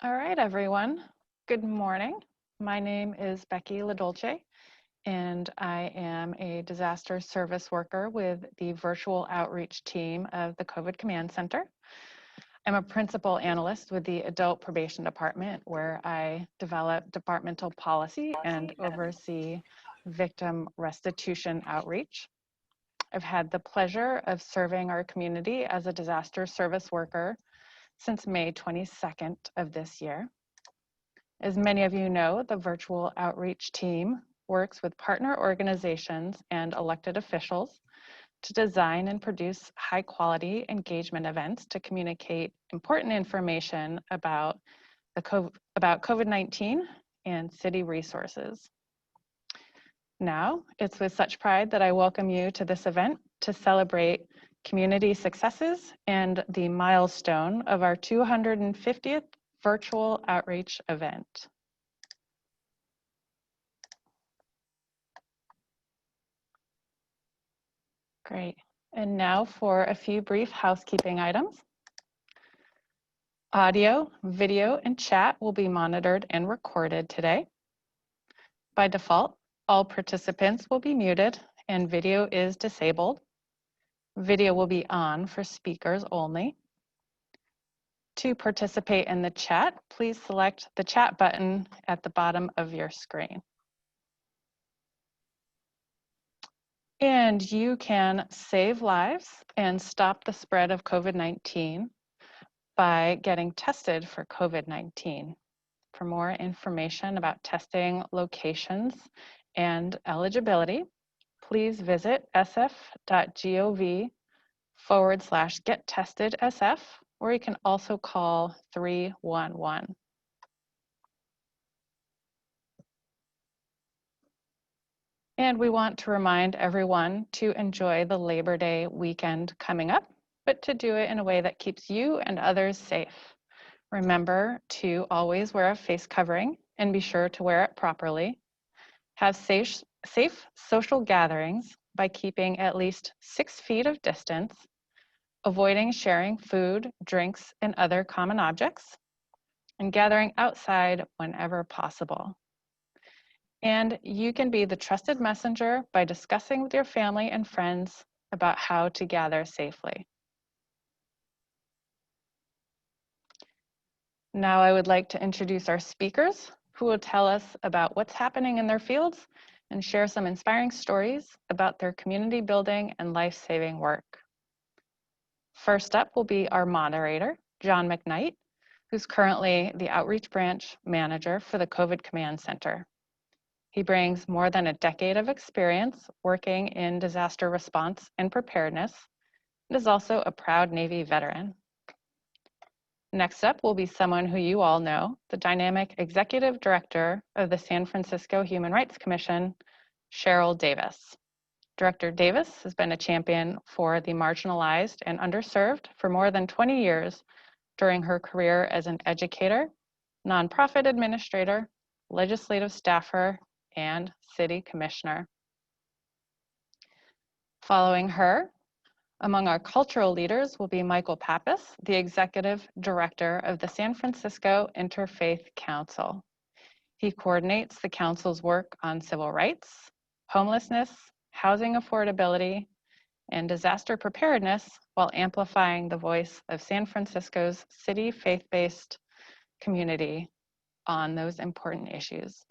All right, everyone. Good morning. My name is Becky LaDolce, and I am a disaster service worker with the virtual outreach team of the COVID Command Center. I'm a principal analyst with the Adult Probation Department, where I develop departmental policy and oversee victim restitution outreach. I've had the pleasure of serving our community as a disaster service worker since May 22nd of this year. As many of you know, the virtual outreach team works with partner organizations and elected officials to design and produce high-quality engagement events to communicate important information about COVID-19 and city resources. Now, it's with such pride that I welcome you to this event to celebrate community successes and the milestone of our 250th virtual outreach event. Great. And now for a few brief housekeeping items. Audio, video, and chat will be monitored and recorded today. By default, all participants will be muted and video is disabled. Video will be on for speakers only. To participate in the chat, please select the chat button at the bottom of your screen. And you can save lives and stop the spread of COVID-19 by getting tested for COVID-19. For more information about testing locations and eligibility, please visit sf.gov/gettestedsf, or you can also call 311. And we want to remind everyone to enjoy the Labor Day weekend coming up, but to do it in a way that keeps you and others safe. Remember to always wear a face covering and be sure to wear it properly. Have safe social gatherings by keeping at least 6 feet of distance, avoiding sharing food, drinks, and other common objects, and gathering outside whenever possible. And you can be the trusted messenger by discussing with your family and friends about how to gather safely. Now I would like to introduce our speakers who will tell us about what's happening in their fields and share some inspiring stories about their community building and life-saving work. First up will be our moderator, John McKnight, who's currently the Outreach Branch Manager for the COVID Command Center. He brings more than a decade of experience working in disaster response and preparedness, and is also a proud Navy veteran. Next up will be someone who you all know, the dynamic Executive Director of the San Francisco Human Rights Commission, Sheryl Davis. Director Davis has been a champion for the marginalized and underserved for more than 20 years during her career as an educator, nonprofit administrator, legislative staffer, and city commissioner. Following her, among our cultural leaders will be Michael Pappas, the Executive Director of the San Francisco Interfaith Council. He coordinates the council's work on civil rights, homelessness, housing affordability, and disaster preparedness while amplifying the voice of San Francisco's city faith-based community on those important issues.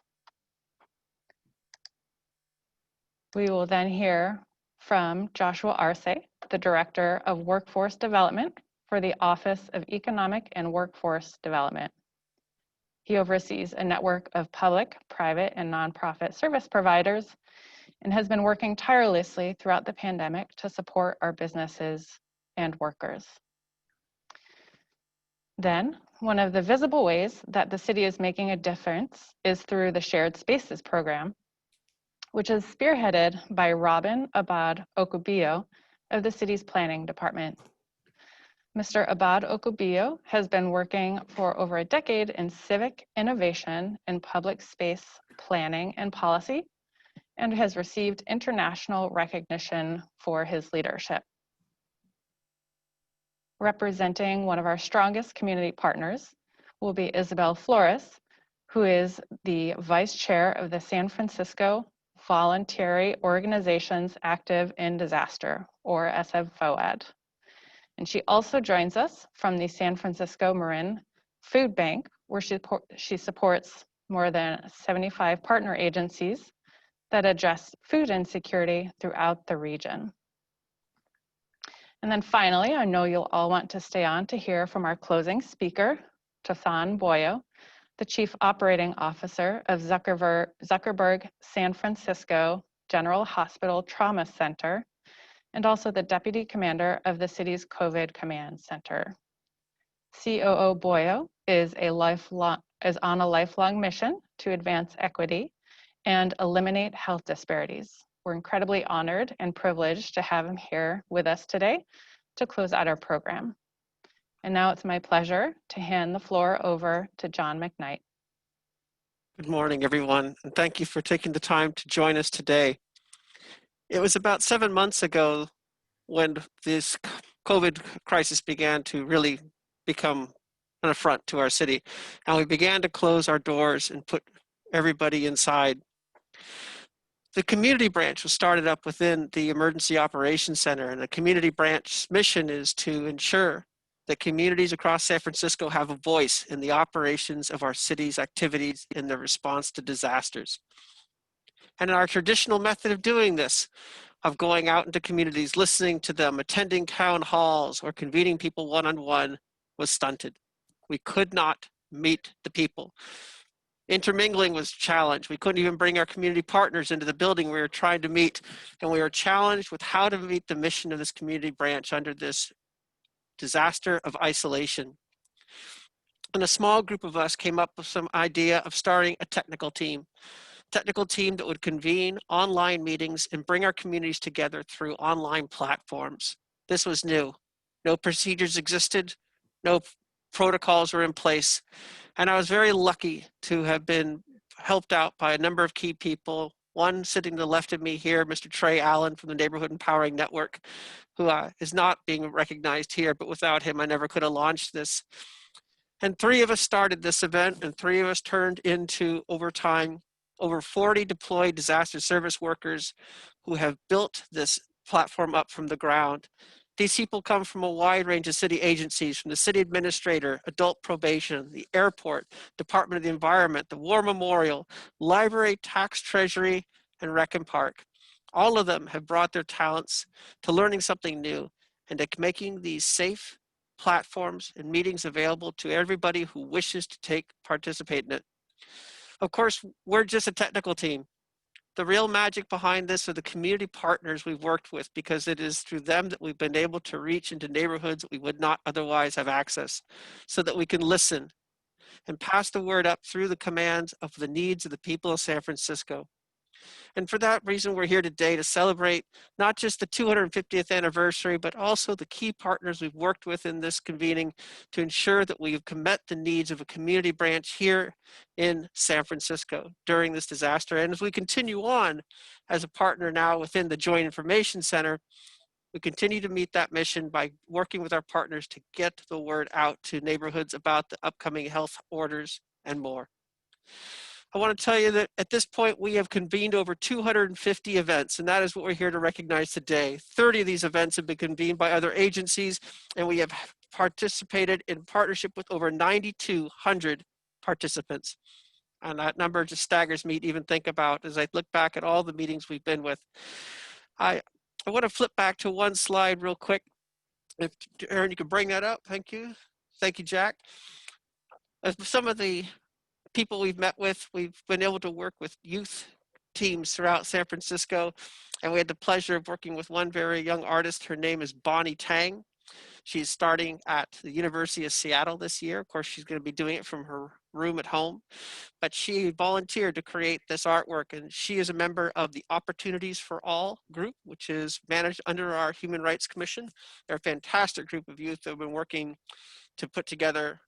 We will then hear from Joshua Arce, the Director of Workforce Development for the Office of Economic and Workforce Development. He oversees a network of public, private, and nonprofit service providers and has been working tirelessly throughout the pandemic to support our businesses and workers. Then, one of the visible ways that the city is making a difference is through the Shared Spaces program, which is spearheaded by Robin Abad-Ocubillo of the city's planning department. Mr. Abad-Ocubillo has been working for over a decade in civic innovation and public space planning and policy, and has received international recognition for his leadership. Representing one of our strongest community partners will be Isabel Flores, who is the Vice Chair of the San Francisco Voluntary Organizations Active in Disaster, or SFOAD. And she also joins us from the San Francisco Marin Food Bank, where she supports more than 75 partner agencies that address food insecurity throughout the region. And then finally, I know you'll all want to stay on to hear from our closing speaker, Tosan Boyo, the Chief Operating Officer of Zuckerberg San Francisco General Hospital Trauma Center, and also the Deputy Commander of the city's COVID Command Center. COO Boyo is on a lifelong mission to advance equity and eliminate health disparities. We're incredibly honored and privileged to have him here with us today to close out our program. And now it's my pleasure to hand the floor over to John McKnight. Good morning, everyone, and thank you for taking the time to join us today. It was about 7 months ago when this COVID crisis began to really become an affront to our city, and we began to close our doors and put everybody inside. The community branch was started up within the Emergency Operations Center, and the community branch's mission is to ensure that communities across San Francisco have a voice in the operations of our city's activities in the response to disasters. And our traditional method of doing this, of going out into communities, listening to them, attending town halls, or convening people one-on-one, was stunted. We could not meet the people. Intermingling was challenged. We couldn't even bring our community partners into the building we were trying to meet, and we were challenged with how to meet the mission of this community branch under this disaster of isolation. And a small group of us came up with some idea of starting a technical team that would convene online meetings and bring our communities together through online platforms. This was new. No procedures existed, no protocols were in place, and I was very lucky to have been helped out by a number of key people. One sitting to the left of me here, Mr. Trey Allen from the Neighborhood Empowering Network, who is not being recognized here, but without him, I never could have launched this. And 3 of us started this event, and 3 of us turned into, over time, over 40 deployed disaster service workers who have built this platform up from the ground. These people come from a wide range of city agencies, from the city administrator, adult probation, the airport, Department of the Environment, the War Memorial, library, tax treasury, and rec and park. All of them have brought their talents to learning something new and to making these safe platforms and meetings available to everybody who wishes to participate in it. Of course, we're just a technical team. The real magic behind this are the community partners we've worked with, because it is through them that we've been able to reach into neighborhoods that we would not otherwise have access, so that we can listen and pass the word up through the commands of the needs of the people of San Francisco. And for that reason, we're here today to celebrate not just the 250th anniversary, but also the key partners we've worked with in this convening to ensure that we've met the needs of a community branch here in San Francisco during this disaster. And as we continue on as a partner now within the Joint Information Center, we continue to meet that mission by working with our partners to get the word out to neighborhoods about the upcoming health orders and more. I want to tell you that at this point, we have convened over 250 events, and that is what we're here to recognize today. 30 of these events have been convened by other agencies, and we have participated in partnership with over 9,200 participants. And that number just staggers me to even think about as I look back at all the meetings we've been with. I want to flip back to one slide real quick. If Aaron, you could bring that up. Thank you. Thank you, Jack. Some of the people we've met with, we've been able to work with youth teams throughout San Francisco, and we had the pleasure of working with one very young artist. Her name is Bonnie Tang. She's starting at the University of Seattle this year. Of course, she's going to be doing it from her room at home, but she volunteered to create this artwork, and she is a member of the Opportunities for All group, which is managed under our Human Rights Commission. They're a fantastic group of youth that have been working to put together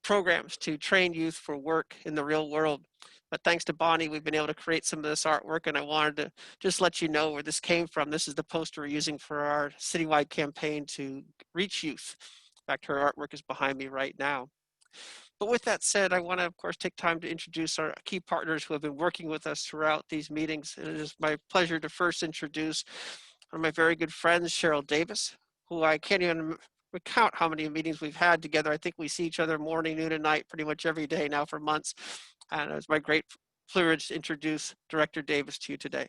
programs to train youth for work in the real world. But thanks to Bonnie, we've been able to create some of this artwork, and I wanted to just let you know where this came from. This is the poster we're using for our citywide campaign to reach youth. In fact, her artwork is behind me right now. But with that said, I want to, of course, take time to introduce our key partners who have been working with us throughout these meetings. And it is my pleasure to first introduce one of my very good friends, Sheryl Davis, who I can't even recount how many meetings we've had together. I think we see each other morning, noon, and night pretty much every day now for months. And it's my great privilege to introduce Director Davis to you today.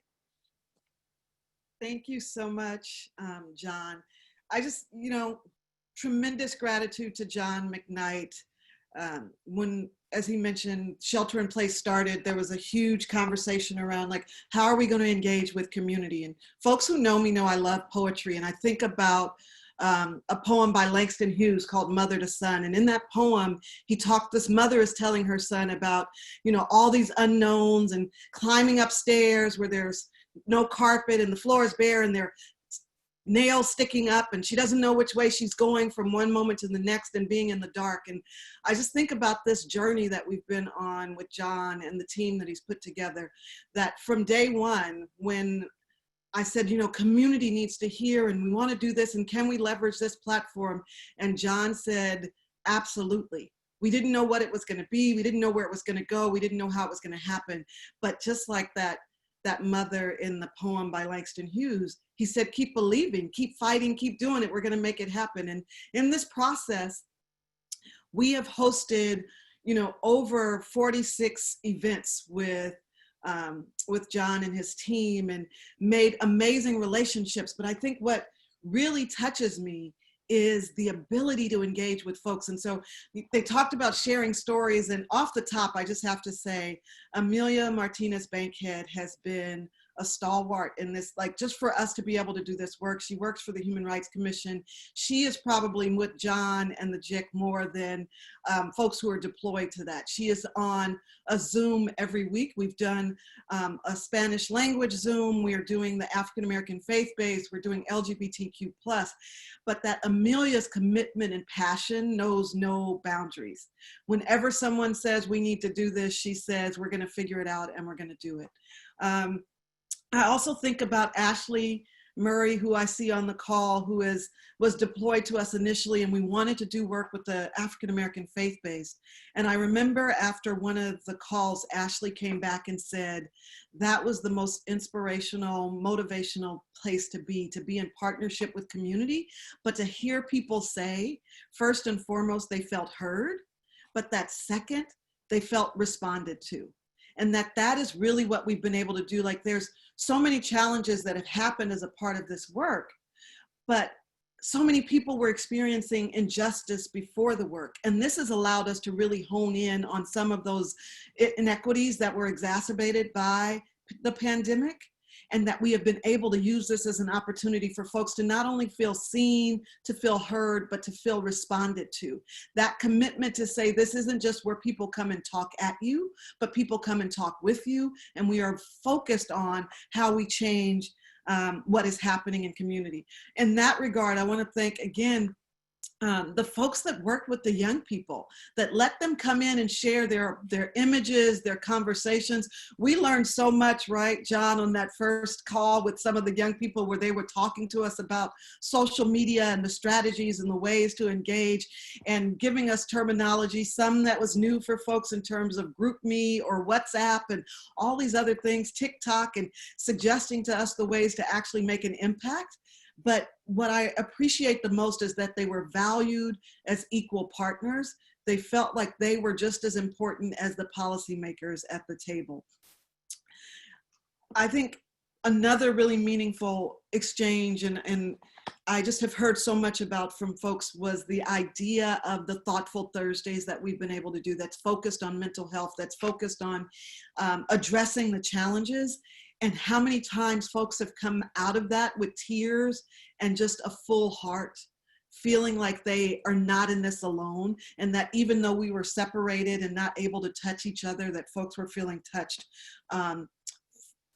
Thank you so much, John. I just, tremendous gratitude to John McKnight. When, as he mentioned, shelter in place started, there was a huge conversation around like, how are we going to engage with community? And folks who know me know I love poetry, and I think about a poem by Langston Hughes called Mother to Son. And in that poem, this mother is telling her son about, all these unknowns and climbing upstairs where there's no carpet and the floor is bare and there are nails sticking up, and she doesn't know which way she's going from one moment to the next and being in the dark. And I just think about this journey that we've been on with John and the team that he's put together, that from day one, when I said, community needs to hear and we want to do this, and can we leverage this platform? And John said, absolutely. We didn't know what it was going to be. We didn't know where it was going to go. We didn't know how it was going to happen. But just like that mother in the poem by Langston Hughes, he said, keep believing, keep fighting, keep doing it. We're going to make it happen. And in this process, we have hosted, over 46 events with John and his team and made amazing relationships. But I think what really touches me is the ability to engage with folks. And so they talked about sharing stories, and off the top, I just have to say, Amelia Martinez Bankhead has been a stalwart in this, like, just for us to be able to do this work. She works for the Human Rights Commission. She is probably with John and the JIC more than folks who are deployed to that. She is on a Zoom every week. We've done a Spanish language Zoom. We are doing the African-American faith-based. We're doing LGBTQ+. But that Amelia's commitment and passion knows no boundaries. Whenever someone says we need to do this, she says we're going to figure it out and we're going to do it. I also think about Ashley Murray, who I see on the call, who was deployed to us initially, and we wanted to do work with the African-American faith-based. And I remember after one of the calls, Ashley came back and said, that was the most inspirational, motivational place to be in partnership with community, but to hear people say, first and foremost, they felt heard, but that second, they felt responded to. And that is really what we've been able to do. Like, there's so many challenges that have happened as a part of this work, but so many people were experiencing injustice before the work. And this has allowed us to really hone in on some of those inequities that were exacerbated by the pandemic, and that we have been able to use this as an opportunity for folks to not only feel seen, to feel heard, but to feel responded to. That commitment to say this isn't just where people come and talk at you, but people come and talk with you, and we are focused on how we change what is happening in community. In that regard, I want to thank again the folks that work with the young people, that let them come in and share their images, their conversations. We learned so much, right, John, on that first call with some of the young people where they were talking to us about social media and the strategies and the ways to engage, and giving us terminology, some that was new for folks in terms of GroupMe or WhatsApp and all these other things, TikTok, and suggesting to us the ways to actually make an impact. But what I appreciate the most is that they were valued as equal partners. They felt like they were just as important as the policymakers at the table. I think another really meaningful exchange, and I just have heard so much about from folks, was the idea of the Thoughtful Thursdays that we've been able to do, that's focused on mental health, that's focused on addressing the challenges. And how many times folks have come out of that with tears and just a full heart, feeling like they are not in this alone, and that even though we were separated and not able to touch each other, that folks were feeling touched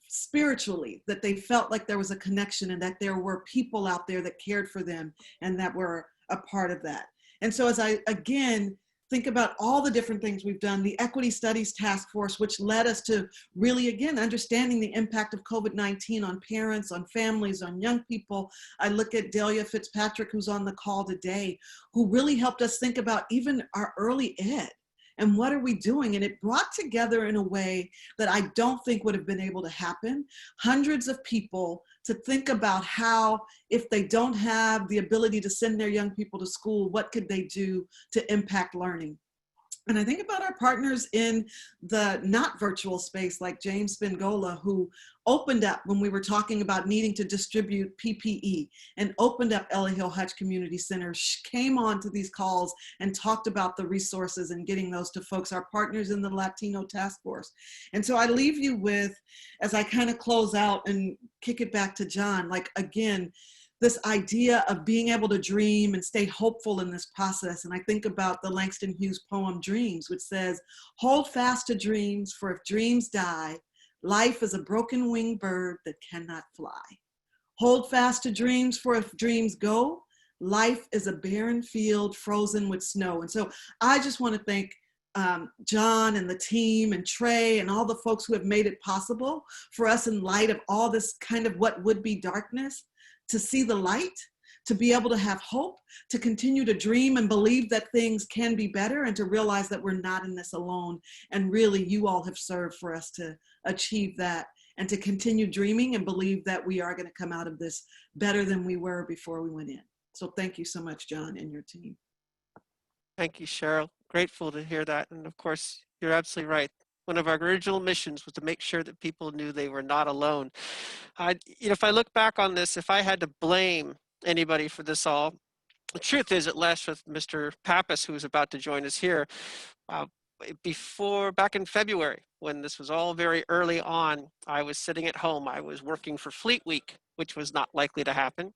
spiritually, that they felt like there was a connection and that there were people out there that cared for them and that were a part of that. And so as I, again, think about all the different things we've done, the Equity Studies Task Force, which led us to really, again, understanding the impact of COVID-19 on parents, on families, on young people. I look at Delia Fitzpatrick, who's on the call today, who really helped us think about even our early ed. And what are we doing? And it brought together in a way that I don't think would have been able to happen. Hundreds of people to think about how, if they don't have the ability to send their young people to school, what could they do to impact learning? And I think about our partners in the not virtual space, like James Bengola, who opened up when we were talking about needing to distribute PPE, and opened up Ella Hill Hutch Community Center, came on to these calls and talked about the resources and getting those to folks, our partners in the Latino Task Force. And so I leave you with, as I kind of close out and kick it back to John, like, again, this idea of being able to dream and stay hopeful in this process. And I think about the Langston Hughes poem, Dreams, which says, hold fast to dreams, for if dreams die, life is a broken winged bird that cannot fly. Hold fast to dreams, for if dreams go, life is a barren field frozen with snow. And so I just want to thank John and the team and Trey and all the folks who have made it possible for us, in light of all this kind of what would be darkness, to see the light, to be able to have hope, to continue to dream and believe that things can be better, and to realize that we're not in this alone. And really, you all have served for us to achieve that, and to continue dreaming and believe that we are going to come out of this better than we were before we went in. So thank you so much, John, and your team. Thank you, Sheryl. Grateful to hear that. And of course, you're absolutely right. One of our original missions was to make sure that people knew they were not alone. If I look back on this, if I had to blame anybody for this all, the truth is, it last with Mr. Pappas, who is about to join us here. Back in February, when this was all very early on, I was sitting at home. I was working for Fleet Week, which was not likely to happen.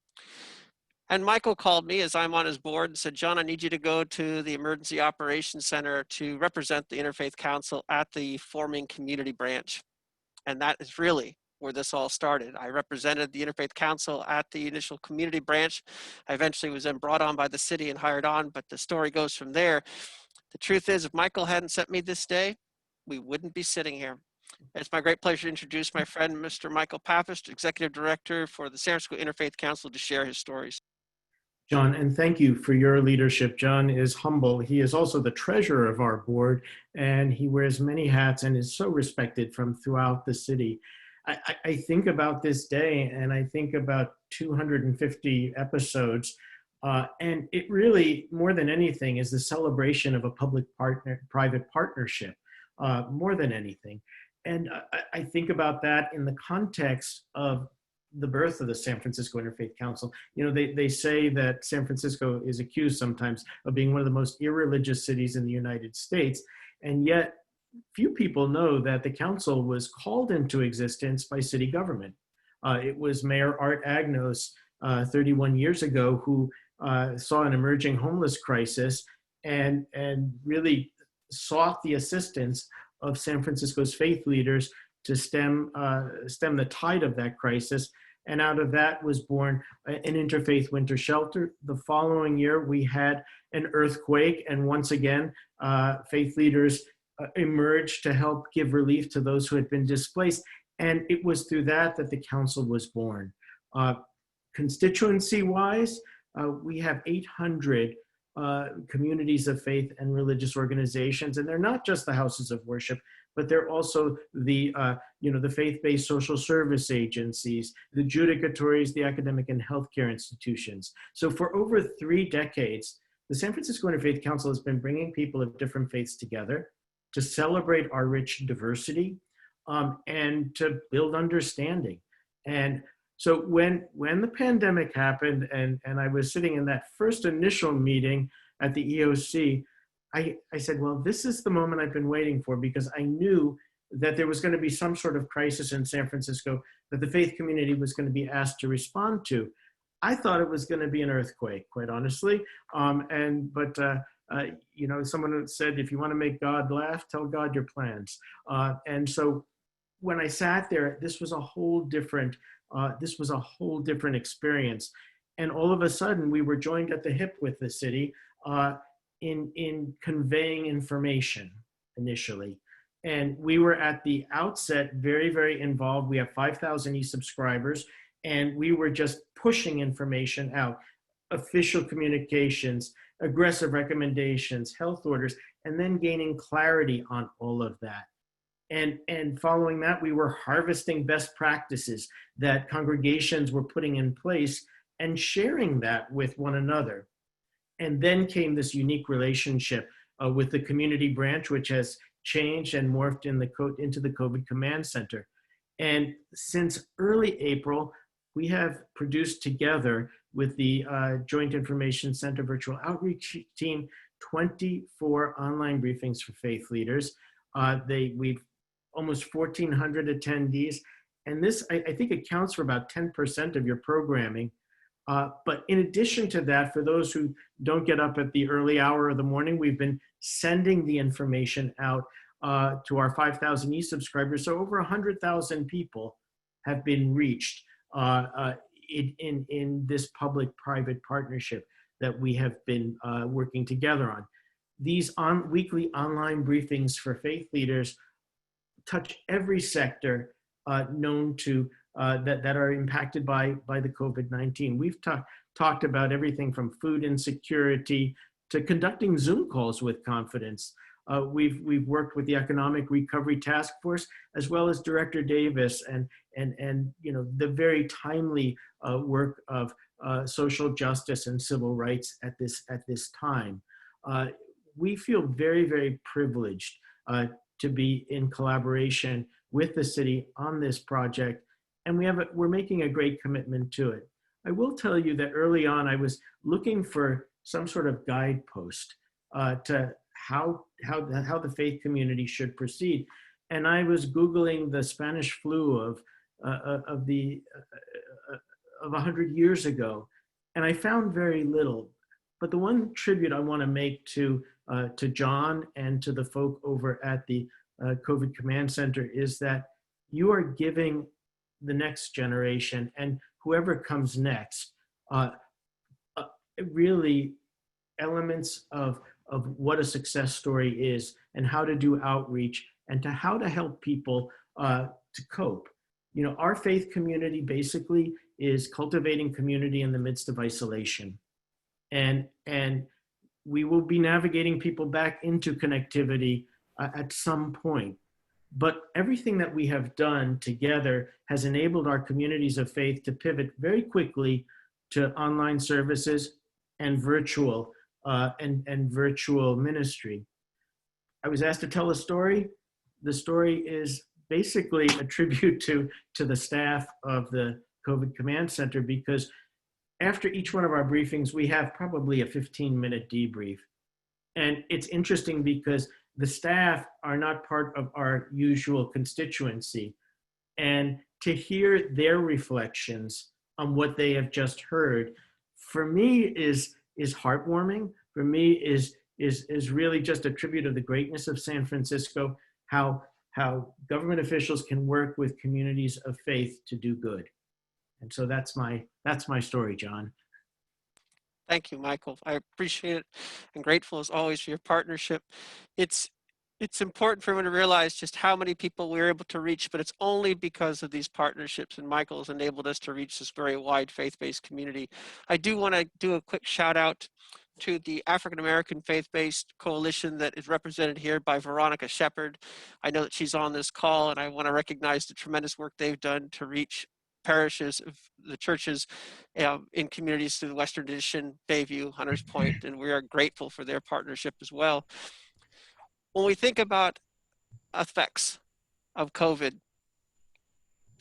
And Michael called me, as I'm on his board, and said, John, I need you to go to the Emergency Operations Center to represent the Interfaith Council at the forming community branch. And that is really where this all started. I represented the Interfaith Council at the initial community branch. I eventually was then brought on by the city and hired on, but the story goes from there. The truth is, if Michael hadn't sent me this day, we wouldn't be sitting here. It's my great pleasure to introduce my friend, Mr. Michael Pappas, Executive Director for the San Francisco Interfaith Council, to share his stories. John, and thank you for your leadership. John is humble. He is also the treasurer of our board, and he wears many hats and is so respected from throughout the city. I think about this day, and I think about 250 episodes, and it really, more than anything, is the celebration of a public-private partnership, more than anything. And I think about that in the context of the birth of the San Francisco Interfaith Council. You know, they say that San Francisco is accused sometimes of being one of the most irreligious cities in the United States, and yet few people know that the council was called into existence by city government. It was Mayor Art Agnos 31 years ago who saw an emerging homeless crisis and really sought the assistance of San Francisco's faith leaders to stem the tide of that crisis. And out of that was born an interfaith winter shelter. The following year, we had an earthquake, and once again, faith leaders emerged to help give relief to those who had been displaced. And it was through that that the council was born. Constituency-wise, we have 800 communities of faith and religious organizations, and they're not just the houses of worship, but they're also the faith-based social service agencies, the judicatories, the academic and healthcare institutions. So for over 3 decades, the San Francisco Interfaith Council has been bringing people of different faiths together to celebrate our rich diversity and to build understanding. And so when the pandemic happened and I was sitting in that first initial meeting at the EOC, I said, well, this is the moment I've been waiting for, because I knew that there was going to be some sort of crisis in San Francisco that the faith community was going to be asked to respond to. I thought it was going to be an earthquake, quite honestly. Someone said, if you want to make God laugh, tell God your plans. And so when I sat there, this was a whole different experience. And all of a sudden, we were joined at the hip with the city in conveying information initially. And we were at the outset very, very involved. We have 5,000 e-subscribers, and we were just pushing information out. official communications, aggressive recommendations, health orders, and then gaining clarity on all of that. And following that, we were harvesting best practices that congregations were putting in place and sharing that with one another. And then came this unique relationship with the community branch, which has changed and morphed into the COVID Command Center. And since early April, we have produced together with the Joint Information Center Virtual Outreach Team 24 online briefings for faith leaders. We've almost 1,400 attendees, and this I think accounts for about 10% of your programming. But in addition to that, for those who don't get up at the early hour of the morning, we've been sending the information out to our 5,000 e-subscribers. So over 100,000 people have been reached in this public-private partnership that we have been working together on. These weekly online briefings for faith leaders touch every sector known to that are impacted by the COVID-19. We've talked about everything from food insecurity to conducting Zoom calls with confidence. We've worked with the Economic Recovery Task Force, as well as Director Davis, and the very timely work of social justice and civil rights at this time. We feel very, very privileged to be in collaboration with the city on this project, and we're making a great commitment to it. I will tell you that early on, I was looking for some sort of guidepost to how the faith community should proceed, and I was Googling the Spanish flu of 100 years ago, and I found very little. But the one tribute I want to make to John and to the folk over at the COVID Command Center is that you are giving the next generation and whoever comes next really elements of what a success story is and how to do outreach and to how to help people to cope. Our faith community basically is cultivating community in the midst of isolation. And we will be navigating people back into connectivity at some point. But everything that we have done together has enabled our communities of faith to pivot very quickly to online services and virtual virtual ministry. I was asked to tell a story. The story is basically a tribute to the staff of the COVID Command Center, because after each one of our briefings, we have probably a 15-minute debrief. And it's interesting because the staff are not part of our usual constituency. And to hear their reflections on what they have just heard, for me is heartwarming. For me is really just a tribute of the greatness of San Francisco, how government officials can work with communities of faith to do good. And so that's my story, John. Thank you, Michael. I appreciate it and grateful as always for your partnership. It's important for everyone to realize just how many people we're able to reach, but it's only because of these partnerships, and Michael has enabled us to reach this very wide faith-based community. I do want to do a quick shout out to the African American faith-based coalition that is represented here by Veronica Shepard. I know that she's on this call, and I want to recognize the tremendous work they've done to reach parishes of the churches in communities through the Western Addition, Bayview, Hunters Point, and we are grateful for their partnership as well. When we think about effects of COVID,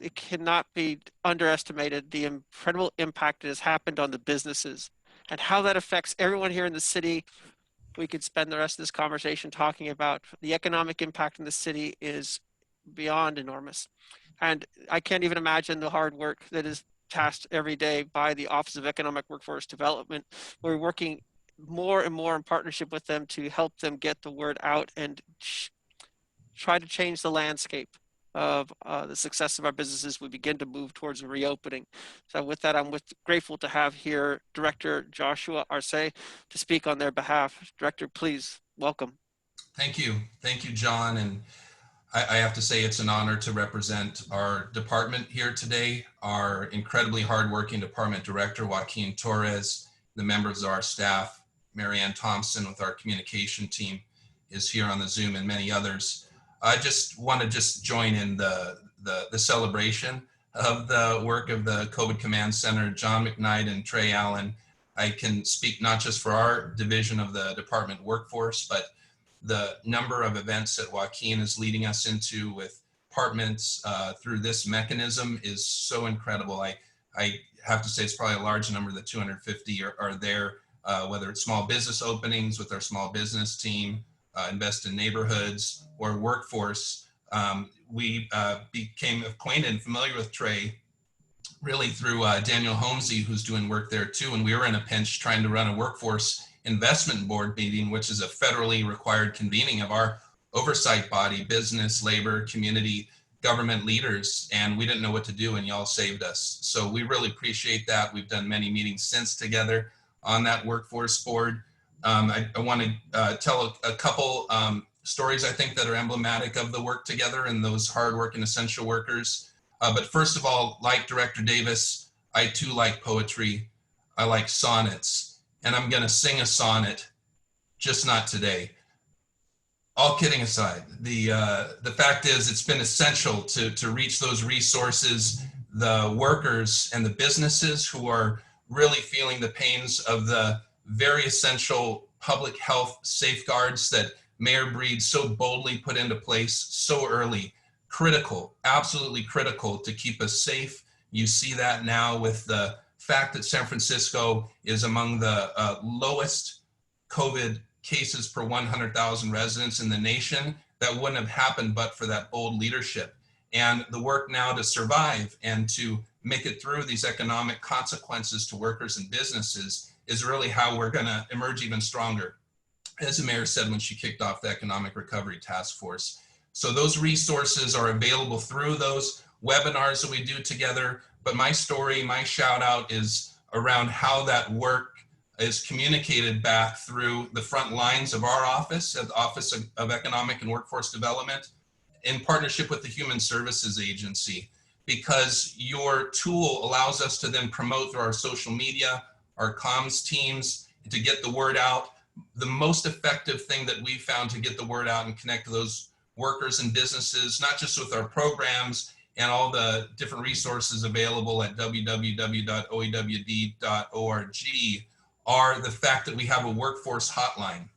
it cannot be underestimated the incredible impact that has happened on the businesses and how that affects everyone here in the city. We could spend the rest of this conversation talking about the economic impact in the city is beyond enormous. And I can't even imagine the hard work that is tasked every day by the Office of Economic Workforce Development. We're working more and more in partnership with them to help them get the word out and try to change the landscape of the success of our businesses. We begin to move towards a reopening. So with that, I'm grateful to have here Director Joshua Arce to speak on their behalf. Director, please, welcome. Thank you, John. And I have to say it's an honor to represent our department here today. Our incredibly hardworking department director, Joaquin Torres, the members of our staff. Marianne Thompson with our communication team is here on the Zoom, and many others. I just want to join in the celebration of the work of the COVID Command Center, John McKnight and Trey Allen. I can speak not just for our division of the department workforce, but the number of events that Joaquin is leading us into with departments through this mechanism is so incredible. I have to say it's probably a large number. The 250 are there, whether it's small business openings with our small business team, invest in neighborhoods, or workforce. We became acquainted and familiar with Trey really through Daniel Holmesy, who's doing work there too. And we were in a pinch trying to run a workforce investment board meeting, which is a federally required convening of our oversight body, business, labor, community, government leaders. And we didn't know what to do, and y'all saved us. So we really appreciate that. We've done many meetings since together on that workforce board. I want to tell a couple stories, I think, that are emblematic of the work together and those hardworking essential workers. But first of all, like Director Davis, I too like poetry. I like sonnets, and I'm going to sing a sonnet, just not today. All kidding aside, the fact is it's been essential to reach those resources, the workers and the businesses who are really feeling the pains of the very essential public health safeguards that Mayor Breed so boldly put into place so early. Critical, absolutely critical to keep us safe. You see that now with the fact that San Francisco is among the lowest COVID cases per 100,000 residents in the nation. That wouldn't have happened but for that bold leadership. And the work now to survive and to make it through these economic consequences to workers and businesses is really how we're going to emerge even stronger, as the mayor said when she kicked off the Economic Recovery Task Force. So those resources are available through those webinars that we do together. But my story, my shout out is around how that work is communicated back through the front lines of our office, at the Office of Economic and Workforce Development, in partnership with the Human Services Agency, because your tool allows us to then promote through our social media, our comms teams, to get the word out. The most effective thing that we found to get the word out and connect to those workers and businesses, not just with our programs and all the different resources available at www.oewd.org, are the fact that we have a workforce hotline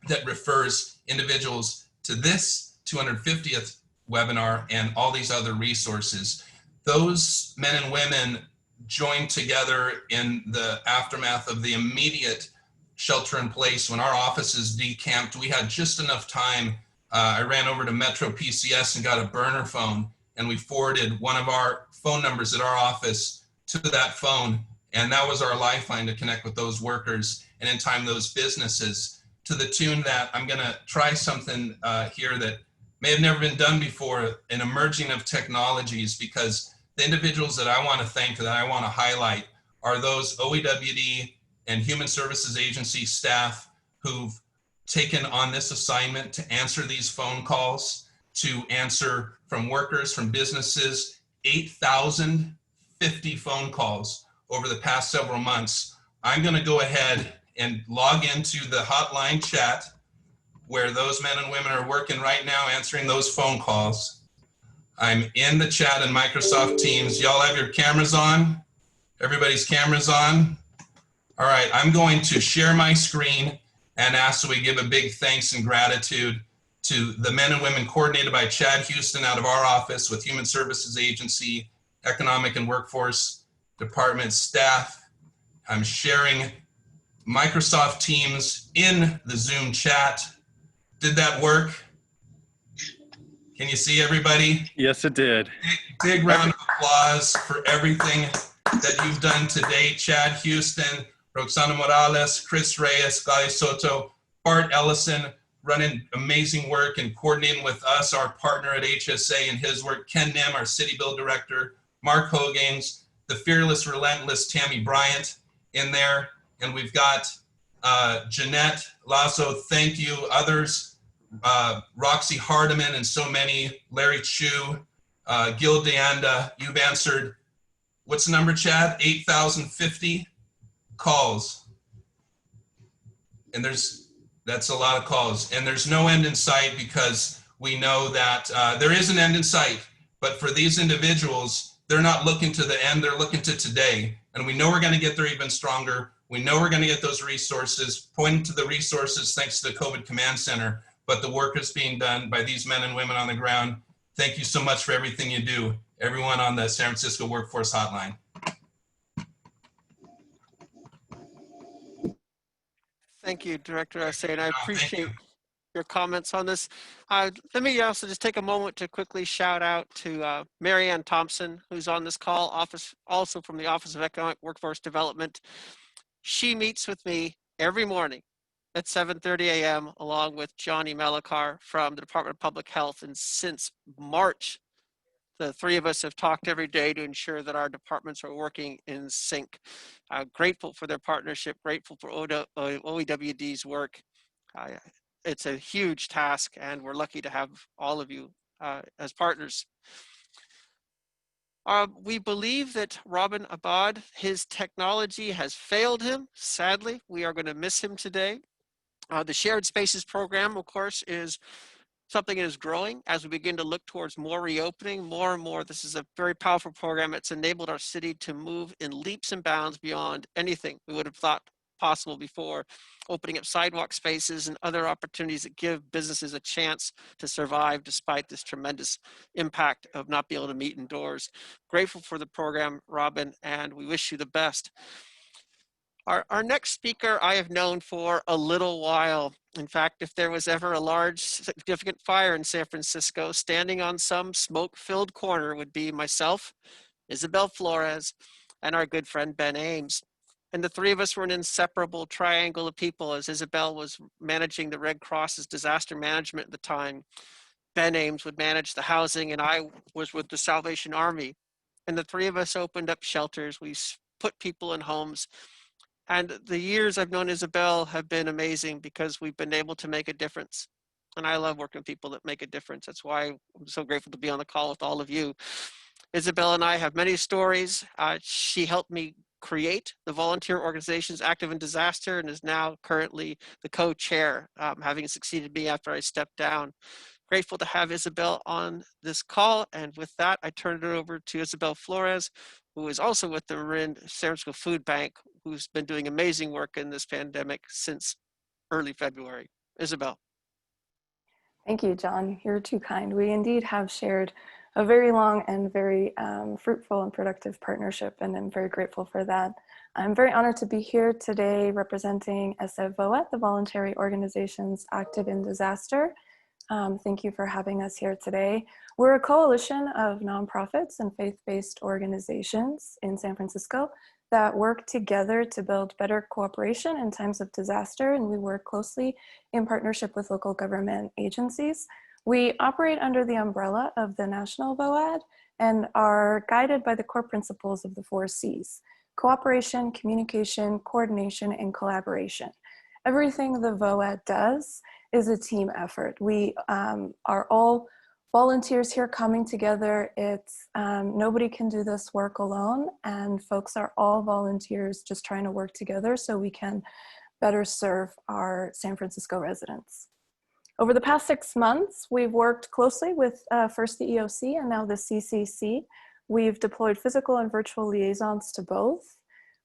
that refers individuals to this 250th webinar and all these other resources. Those men and women joined together in the aftermath of the immediate shelter in place. When our offices decamped, we had just enough time. I ran over to Metro PCS and got a burner phone, and we forwarded one of our phone numbers at our office to that phone. And that was our lifeline to connect with those workers and in time those businesses, to the tune that I'm gonna try something here that may have never been done before, an emerging of technologies, because the individuals that I wanna thank, that I wanna highlight, are those OEWD and Human Services Agency staff who've taken on this assignment to answer these phone calls, to answer from workers, from businesses, 8,050 phone calls over the past several months. I'm gonna go ahead and log into the hotline chat where those men and women are working right now answering those phone calls. I'm in the chat in Microsoft Teams. Y'all have your cameras on? Everybody's cameras on? All right, I'm going to share my screen and ask that we give a big thanks and gratitude to the men and women coordinated by Chad Houston out of our office with Human Services Agency, Economic and Workforce Department staff. I'm sharing Microsoft Teams in the Zoom chat. Did that work? Can you see everybody? Yes, it did. Big round of applause for everything that you've done today. Chad Houston, Roxana Morales, Chris Reyes, Guy Soto, Bart Ellison, running amazing work and coordinating with us, our partner at HSA and his work, Ken Nim, our City Bill Director, Mark Hoganes, the fearless, relentless Tammy Bryant in there. And we've got Jeanette Lasso, thank you, others, Roxy Hardiman and so many, Larry Chu, Gil Deanda, you've answered, what's the number, Chad? 8,050 calls. And that's a lot of calls. And there's no end in sight, because we know that there is an end in sight. But for these individuals, they're not looking to the end, they're looking to today. And we know we're going to get there even stronger. We know we're going to get those resources, pointing to the resources thanks to the COVID Command Center. But the work is being done by these men and women on the ground. Thank you so much for everything you do, everyone on the San Francisco Workforce Hotline. Thank you, Director Arce, and I Thank appreciate you. your comments on this. Let me also just take a moment to quickly shout out to Mary Ann Thompson, who's on this call, also from the Office of Economic Workforce Development. She meets with me every morning at 7:30 a.m. along with Johnny Malakar from the Department of Public Health. And since March, the three of us have talked every day to ensure that our departments are working in sync. Grateful for their partnership, grateful for OEWD's work. It's a huge task, and we're lucky to have all of you as partners. We believe that Robin Abad, his technology has failed him. Sadly, we are going to miss him today. The Shared Spaces program, of course, is something that is growing as we begin to look towards more reopening, more and more. This is a very powerful program. It's enabled our city to move in leaps and bounds beyond anything we would have thought possible before, opening up sidewalk spaces and other opportunities that give businesses a chance to survive despite this tremendous impact of not being able to meet indoors. Grateful for the program, Robin, and we wish you the best. Our next speaker I have known for a little while. In fact, if there was ever a large significant fire in San Francisco, standing on some smoke-filled corner would be myself, Isabel Flores, and our good friend Ben Ames. And the three of us were an inseparable triangle of people, as Isabel was managing the Red Cross's disaster management at the time. Ben Ames would manage the housing, and I was with the Salvation Army. And the three of us opened up shelters. We put people in homes. And the years I've known Isabel have been amazing because we've been able to make a difference. And I love working with people that make a difference. That's why I'm so grateful to be on the call with all of you. Isabel and I have many stories. She helped me create the volunteer organizations Active in Disaster and is now currently the co-chair, having succeeded me after I stepped down. Grateful to have Isabel on this call. And with that, I turn it over to Isabel Flores, who is also with the Marin San Francisco Food Bank, who's been doing amazing work in this pandemic since early February. Isabel. Thank you, John. You're too kind. We indeed have shared a very long and very fruitful and productive partnership, and I'm very grateful for that. I'm very honored to be here today representing VOAD, the voluntary organizations active in disaster. Thank you for having us here today. We're a coalition of nonprofits and faith-based organizations in San Francisco that work together to build better cooperation in times of disaster, and we work closely in partnership with local government agencies. We operate under the umbrella of the National VOAD and are guided by the core principles of the 4 C's: cooperation, communication, coordination, and collaboration. Everything the VOAD does is a team effort. We are all volunteers here coming together. It's nobody can do this work alone, and folks are all volunteers just trying to work together so we can better serve our San Francisco residents. Over the past 6 months, we've worked closely with first the EOC and now the CCC. We've deployed physical and virtual liaisons to both.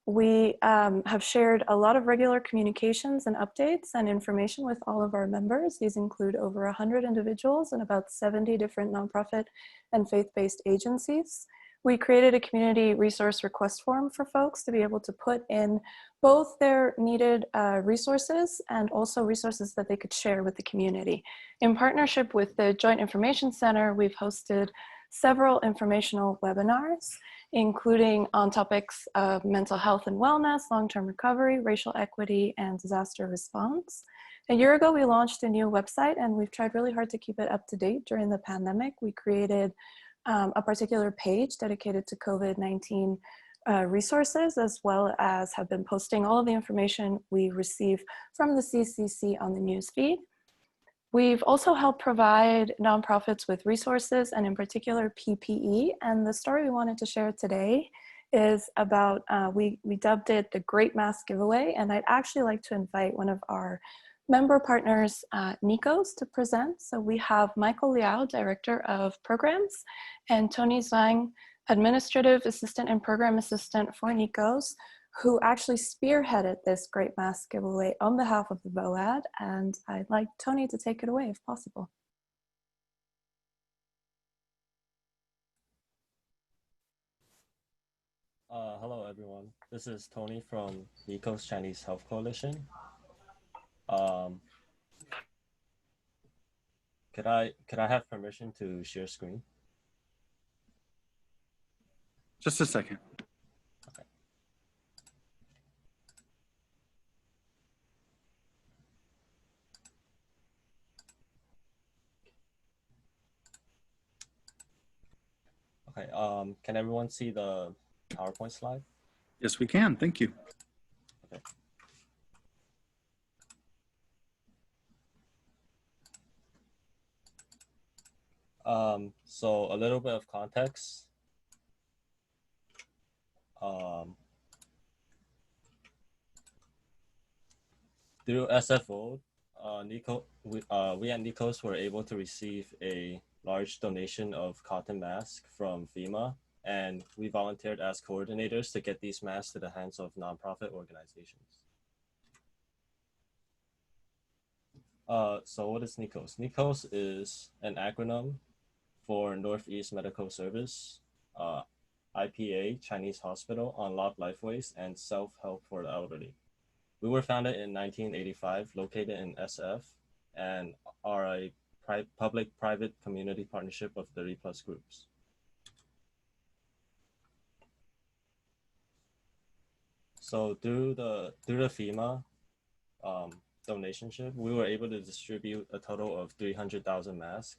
We have shared a lot of regular communications and updates and information with all of our members. These include over 100 individuals and about 70 different nonprofit and faith-based agencies. We created a community resource request form for folks to be able to put in both their needed resources and also resources that they could share with the community. In partnership with the Joint Information Center, we've hosted several informational webinars, including on topics of mental health and wellness, long-term recovery, racial equity, and disaster response. A year ago, we launched a new website, and we've tried really hard to keep it up to date during the pandemic. We created a particular page dedicated to COVID-19 resources, as well as have been posting all of the information we receive from the CCC on the newsfeed. We've also helped provide nonprofits with resources and in particular PPE. And the story we wanted to share today is about, we dubbed it the Great Mask Giveaway, and I'd actually like to invite one of our member partners, Nikos, to present. So we have Michael Liao, Director of Programs, and Tony Zhang, Administrative Assistant and Program Assistant for Nikos, who actually spearheaded this Great Mask Giveaway on behalf of the VOAD. And I'd like Tony to take it away if possible. Hello everyone, this is Tony from Nikos Chinese Health Coalition. Could I have permission to share screen? Just a second. Okay, can everyone see the PowerPoint slide? Yes, we can. Thank you. Okay. So a little bit of context. Through SFO, we at Nikos were able to receive a large donation of cotton masks from FEMA, and we volunteered as coordinators to get these masks to the hands of nonprofit organizations. So what is Nikos? Nikos is an acronym for Northeast Medical Service, IPA, Chinese Hospital, Unlock Lifeways, and Self-Help for the Elderly. We were founded in 1985, located in SF, and are a public-private community partnership of 30+ groups. So through the FEMA donationship, we were able to distribute a total of 300,000 masks.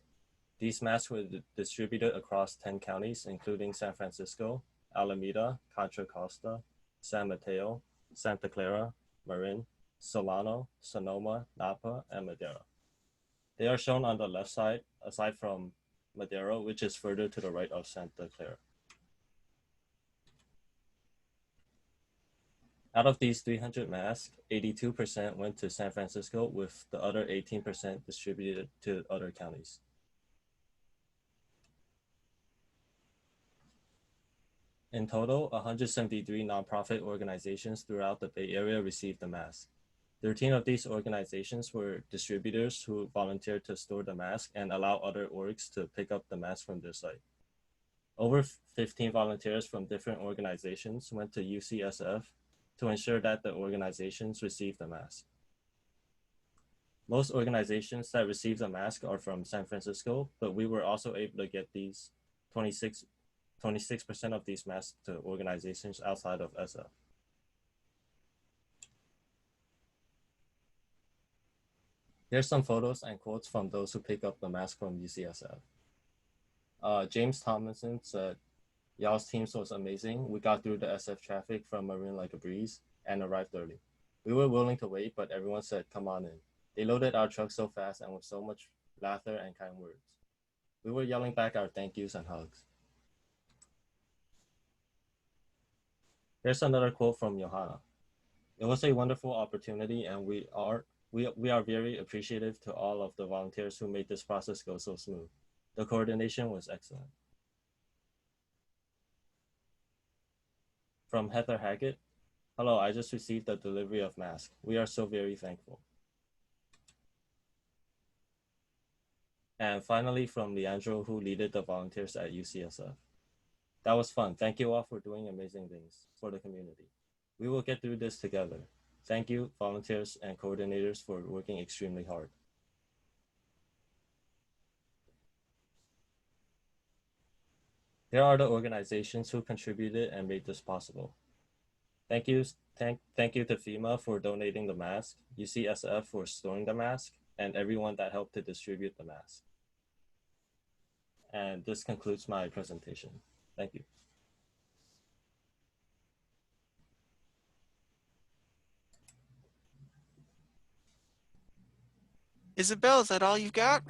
These masks were distributed across 10 counties, including San Francisco, Alameda, Contra Costa, San Mateo, Santa Clara, Marin, Solano, Sonoma, Napa, and Madera. They are shown on the left side, aside from Madera, which is further to the right of Santa Clara. Out of these 300 masks, 82% went to San Francisco, with the other 18% distributed to other counties. In total, 173 nonprofit organizations throughout the Bay Area received the mask. 13 of these organizations were distributors who volunteered to store the mask and allow other orgs to pick up the mask from their site. Over 15 volunteers from different organizations went to UCSF to ensure that the organizations received the mask. Most organizations that received the mask are from San Francisco, but we were also able to get these 26% of these masks to organizations outside of SF. Here's some photos and quotes from those who pick up the mask from UCSF. James Tomlinson said, "Y'all's teams was amazing. We got through the SF traffic from Marin like a breeze and arrived early. We were willing to wait, but everyone said, come on in. They loaded our truck so fast and with so much laughter and kind words. We were yelling back our thank yous and hugs." Here's another quote from Johanna. "It was a wonderful opportunity, and we are very appreciative to all of the volunteers who made this process go so smooth. The coordination was excellent." From Heather Haggett, "Hello, I just received the delivery of masks. We are so very thankful." And finally, from Leandro, who leaded the volunteers at UCSF. "That was fun. Thank you all for doing amazing things for the community. We will get through this together. Thank you, volunteers and coordinators, for working extremely hard." Here are the organizations who contributed and made this possible. Thank you to FEMA for donating the mask, UCSF for storing the mask, and everyone that helped to distribute the mask. And this concludes my presentation. Thank you. Isabel, is that all you've got?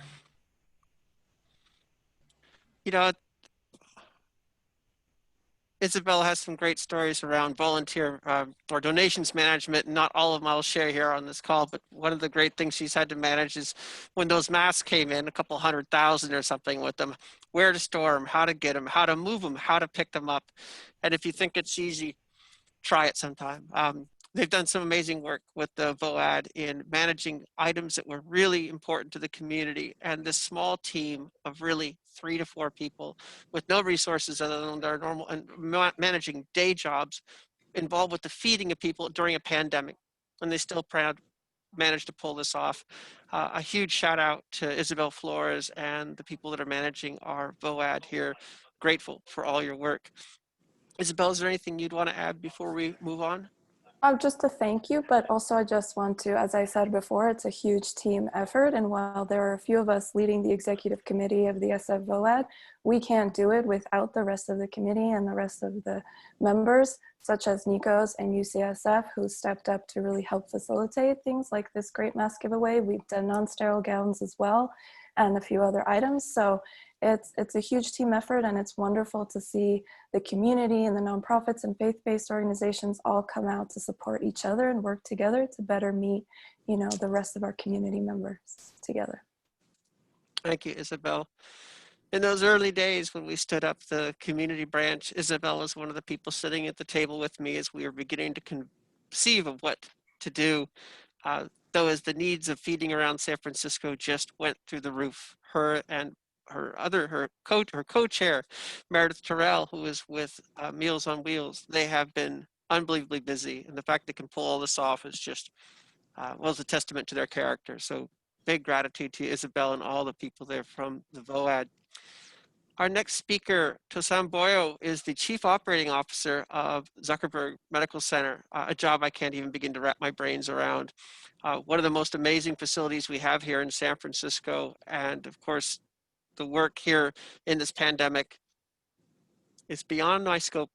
You know, Isabel has some great stories around volunteer or donations management. Not all of them I'll share here on this call, but one of the great things she's had to manage is when those masks came in, a couple 100,000 or something with them, where to store them, how to get them, how to move them, how to pick them up. And if you think it's easy, try it sometime. They've done some amazing work with the VOAD in managing items that were really important to the community. And this small team of really 3 to 4 people with no resources other than their normal and managing day jobs involved with the feeding of people during a pandemic. And they still managed to pull this off. A huge shout out to Isabel Flores and the people that are managing our VOAD here. Grateful for all your work. Isabel, is there anything you'd want to add before we move on? Just to thank you, but also I just want to, as I said before, it's a huge team effort. And while there are a few of us leading the executive committee of the SF VOAD, we can't do it without the rest of the committee and the rest of the members, such as NICOS and UCSF, who stepped up to really help facilitate things like this great mask giveaway. We've done non-sterile gowns as well, and a few other items. So it's a huge team effort, and it's wonderful to see the community and the nonprofits and faith-based organizations all come out to support each other and work together to better meet, the rest of our community members together. Thank you, Isabel. In those early days when we stood up the community branch, Isabel was one of the people sitting at the table with me as we were beginning to conceive of what to do. Though as the needs of feeding around San Francisco just went through the roof, her and her co-chair, Meredith Terrell, who is with Meals on Wheels, they have been unbelievably busy. And the fact they can pull all this off is just, was a testament to their character. So big gratitude to Isabel and all the people there from the VOAD. Our next speaker, Tosan Boyo, is the Chief Operating Officer of Zuckerberg Medical Center, a job I can't even begin to wrap my brains around. One of the most amazing facilities we have here in San Francisco. And of course, the work here in this pandemic is beyond my scope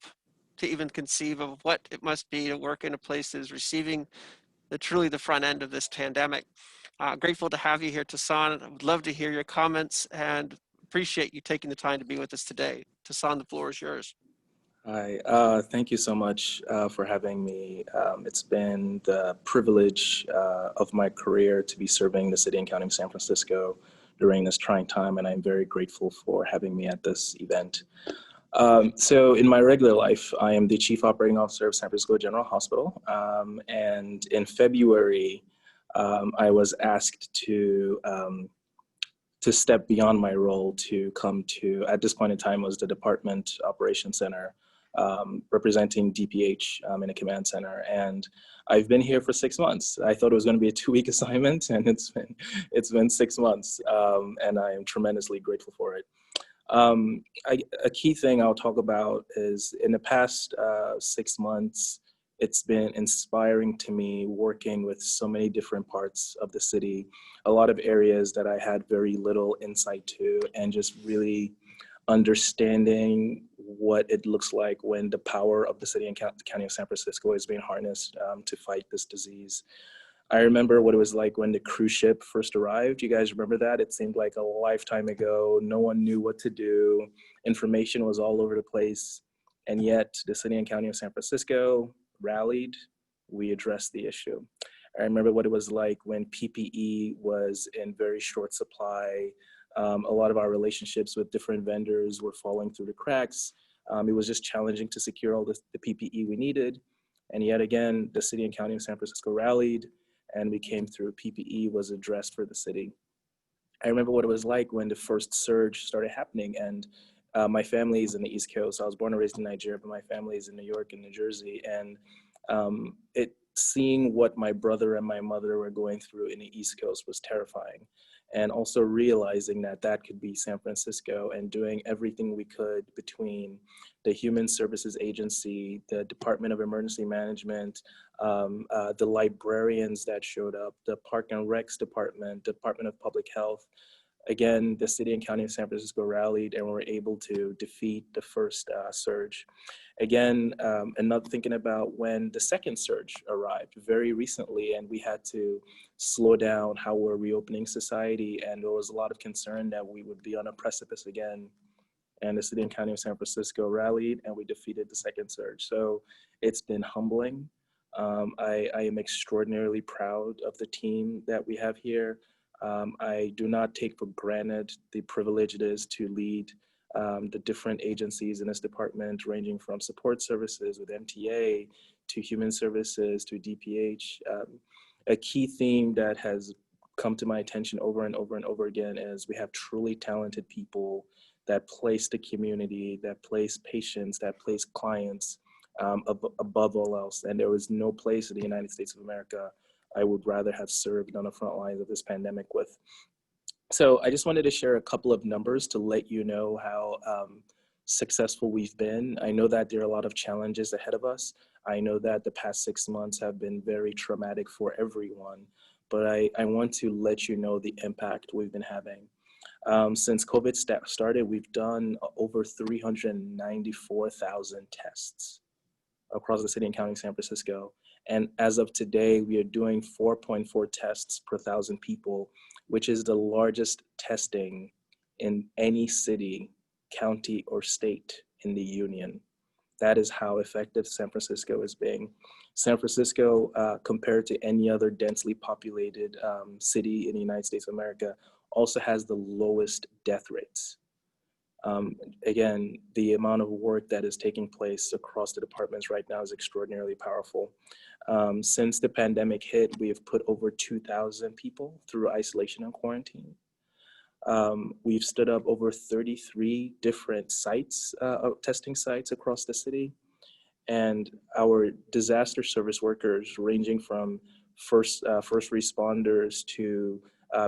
to even conceive of what it must be to work in a place that is receiving truly the front end of this pandemic. Grateful to have you here, Tosan. I would love to hear your comments and appreciate you taking the time to be with us today. Tosan, the floor is yours. Hi, thank you so much for having me. It's been the privilege of my career to be serving the city and county of San Francisco during this trying time, and I'm very grateful for having me at this event. So in my regular life, I am the Chief Operating Officer of San Francisco General Hospital, and in February, I was asked to step beyond my role to come to, at this point in time, was the Department Operations Center, representing DPH in a command center. And I've been here for 6 months. I thought it was going to be a 2-week assignment, and it's been 6 months, and I am tremendously grateful for it. A key thing I'll talk about is in the past 6 months, it's been inspiring to me working with so many different parts of the city, a lot of areas that I had very little insight to, and just really understanding what it looks like when the power of the city and county of San Francisco is being harnessed to fight this disease. I remember what it was like when the cruise ship first arrived. You guys remember that? It seemed like a lifetime ago. No one knew what to do. Information was all over the place. And yet the city and county of San Francisco rallied. We addressed the issue. I remember what it was like when PPE was in very short supply. A lot of our relationships with different vendors were falling through the cracks. It was just challenging to secure all the PPE we needed. And yet again, the city and county of San Francisco rallied, and we came through. PPE was addressed for the city. I remember what it was like when the first surge started happening, and my family is in the East Coast. I was born and raised in Nigeria, but my family is in New York and New Jersey. And seeing what my brother and my mother were going through in the East Coast was terrifying. And also realizing that that could be San Francisco, and doing everything we could between the Human Services Agency, the Department of Emergency Management, the librarians that showed up, the Park and Recs Department, Department of Public Health. Again, the city and county of San Francisco rallied and were able to defeat the first surge. Again, and not thinking about when the second surge arrived very recently, and we had to slow down how we're reopening society, and there was a lot of concern that we would be on a precipice again. and the city and county of San Francisco rallied, and we defeated the second surge. So it's been humbling. I am extraordinarily proud of the team that we have here. I do not take for granted the privilege it is to lead the different agencies in this department, ranging from support services with MTA to human services to DPH. A key theme that has come to my attention over and over and over again is we have truly talented people that place the community, that place patients, that place clients above all else. And there is no place in the United States of America I would rather have served on the front lines of this pandemic with. So I just wanted to share a couple of numbers to let you know how successful we've been. I know that there are a lot of challenges ahead of us. I know that the past 6 months have been very traumatic for everyone, but I want to let you know the impact we've been having. Since COVID started, we've done over 394,000 tests across the city and county of San Francisco. And as of today, we are doing 4.4 tests per 1,000 people, which is the largest testing in any city, county, or state in the union. That is how effective San Francisco is being. San Francisco, compared to any other densely populated city in the United States of America, also has the lowest death rates. Again, the amount of work that is taking place across the departments right now is extraordinarily powerful. Since the pandemic hit, we have put over 2,000 people through isolation and quarantine. We've stood up over 33 different sites, testing sites across the city. And our disaster service workers, ranging from first responders to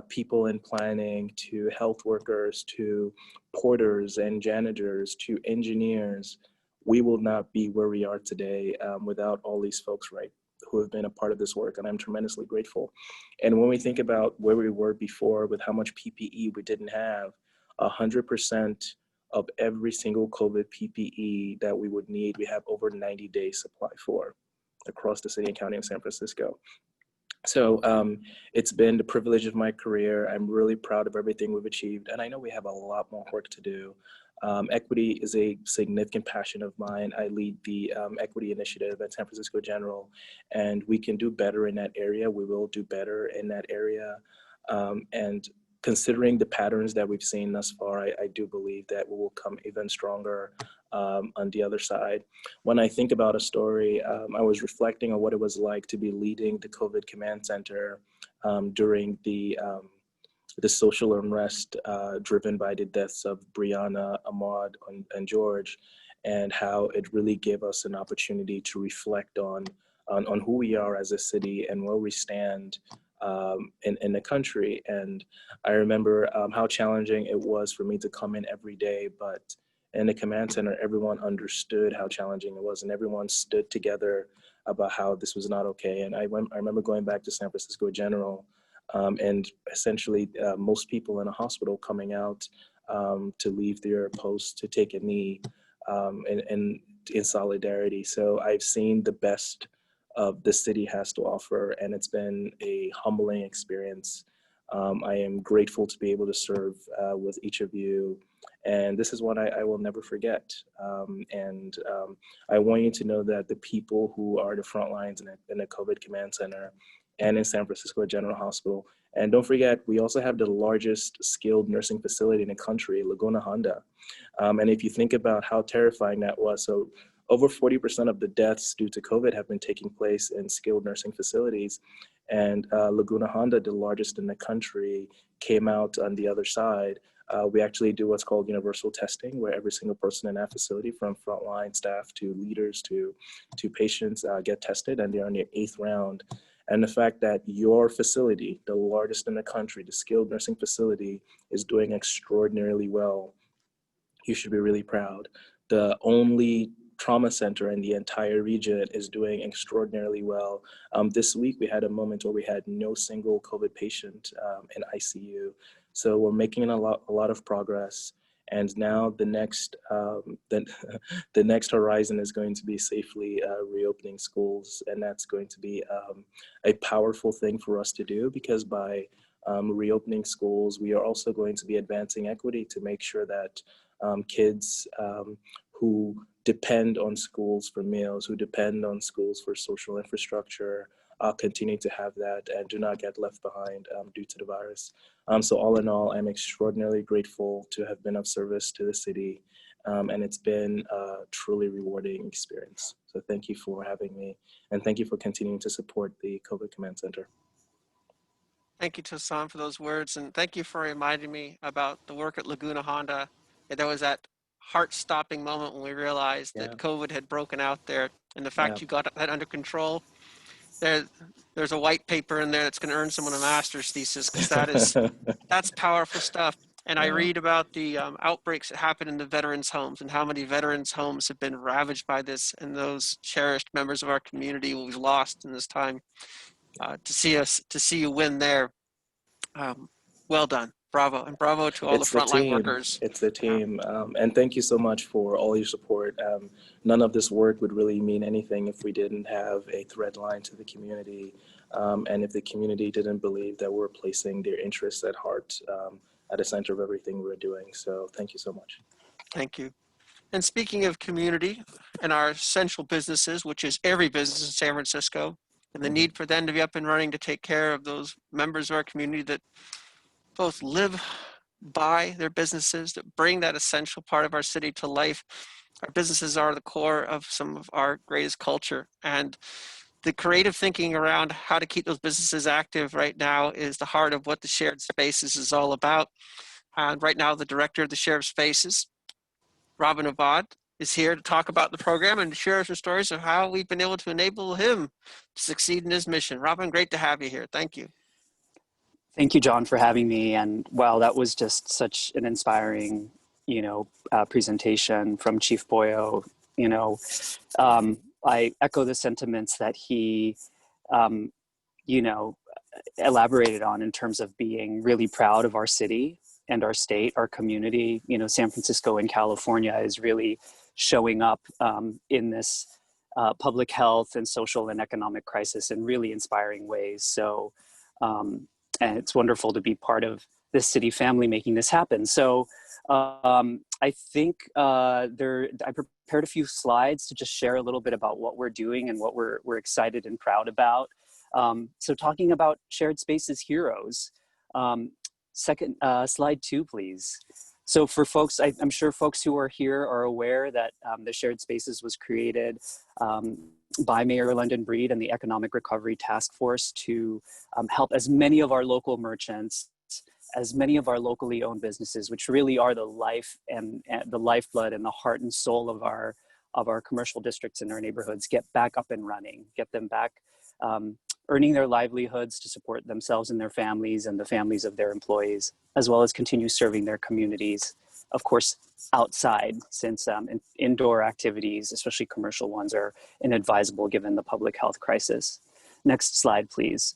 people in planning, to health workers, to porters and janitors, to engineers, we will not be where we are today without all these folks, right, who have been a part of this work, and I'm tremendously grateful. And when we think about where we were before with how much PPE we didn't have, 100% of every single COVID PPE that we would need, we have over 90 days supply for across the city and county of San Francisco. So it's been the privilege of my career. I'm really proud of everything we've achieved, and I know we have a lot more work to do. Equity is a significant passion of mine. I lead the Equity Initiative at San Francisco General, and we can do better in that area. We will do better in that area. And considering the patterns that we've seen thus far, I do believe that we will come even stronger on the other side. When I think about a story, I was reflecting on what it was like to be leading the COVID Command Center during the social unrest driven by the deaths of Brianna, Ahmaud, and George, and how it really gave us an opportunity to reflect on who we are as a city and where we stand in the country. And I remember how challenging it was for me to come in every day, but in the command center, everyone understood how challenging it was, and everyone stood together about how this was not okay. And I remember going back to San Francisco General, and essentially most people in a hospital coming out to leave their posts to take a knee in solidarity. So I've seen the best of the city has to offer, and it's been a humbling experience. I am grateful to be able to serve with each of you, and this is one I will never forget. I want you to know that the people who are the front lines in the COVID Command Center and in San Francisco General Hospital, and don't forget, we also have the largest skilled nursing facility in the country, Laguna Honda. And if you think about how terrifying that was, so over 40% of the deaths due to COVID have been taking place in skilled nursing facilities. And Laguna Honda, the largest in the country, came out on the other side. We actually do what's called universal testing, where every single person in that facility, from frontline staff to leaders to patients, get tested, and they're on their 8th round. And the fact that your facility, the largest in the country, the skilled nursing facility, is doing extraordinarily well, you should be really proud. The only trauma center in the entire region is doing extraordinarily well. This week we had a moment where we had no single COVID patient in ICU. So we're making a lot of progress. And now the next the next horizon is going to be safely reopening schools, and that's going to be a powerful thing for us to do, because by reopening schools. We are also going to be advancing equity to make sure that kids who depend on schools for meals, who depend on schools for social infrastructure, continue to have that and do not get left behind due to the virus. So all in all, I'm extraordinarily grateful to have been of service to the city, and it's been a truly rewarding experience. So thank you for having me, and thank you for continuing to support the COVID Command Center. Thank you, Tosan, for those words, and thank you for reminding me about the work at Laguna Honda. And there was that heart-stopping moment when we realized that COVID had broken out there, and the fact you got that under control. There's a white paper in there that's going to earn someone a master's thesis, because that's powerful stuff. And I read about the outbreaks that happen in the veterans' homes and how many veterans' homes have been ravaged by this, and those cherished members of our community we've lost in this time. To see you win there, well done, bravo, and bravo to all the frontline workers. It's the team, and thank you so much for all your support. None of this work would really mean anything if we didn't have a thread line to the community, and if the community didn't believe that we're placing their interests at heart, at the center of everything we're doing. So thank you so much. Thank you. And speaking of community and our essential businesses, which is every business in San Francisco, and the need for them to be up and running to take care of those members of our community that both live by their businesses, that bring that essential part of our city to life. Our businesses are the core of some of our greatest culture, and the creative thinking around how to keep those businesses active right now is the heart of what the Shared Spaces is all about. And right now, the director of the Shared Spaces, Robin Abad, is here to talk about the program and share some stories of how we've been able to enable him to succeed in his mission. Robin, great to have you here. Thank you. Thank you, John, for having me. And wow, that was just such an inspiring, presentation from Chief Boyo. I echo the sentiments that he, elaborated on in terms of being really proud of our city and our state, our community. San Francisco and California is really showing up in this public health and social and economic crisis in really inspiring ways. So, and it's wonderful to be part of this city family making this happen. So I think I prepared a few slides to just share a little bit about what we're doing and what we're excited and proud about. So talking about Shared Spaces Heroes, second slide 2, please. So for folks, I'm sure folks who are here are aware that the Shared Spaces was created by Mayor London Breed and the Economic Recovery Task Force to help as many of our local merchants, as many of our locally owned businesses, which really are the life and the lifeblood and the heart and soul of our commercial districts and our neighborhoods, get back up and running, get them back earning their livelihoods to support themselves and their families and the families of their employees, as well as continue serving their communities, of course, outside, since indoor activities, especially commercial ones, are inadvisable given the public health crisis. Next slide, please.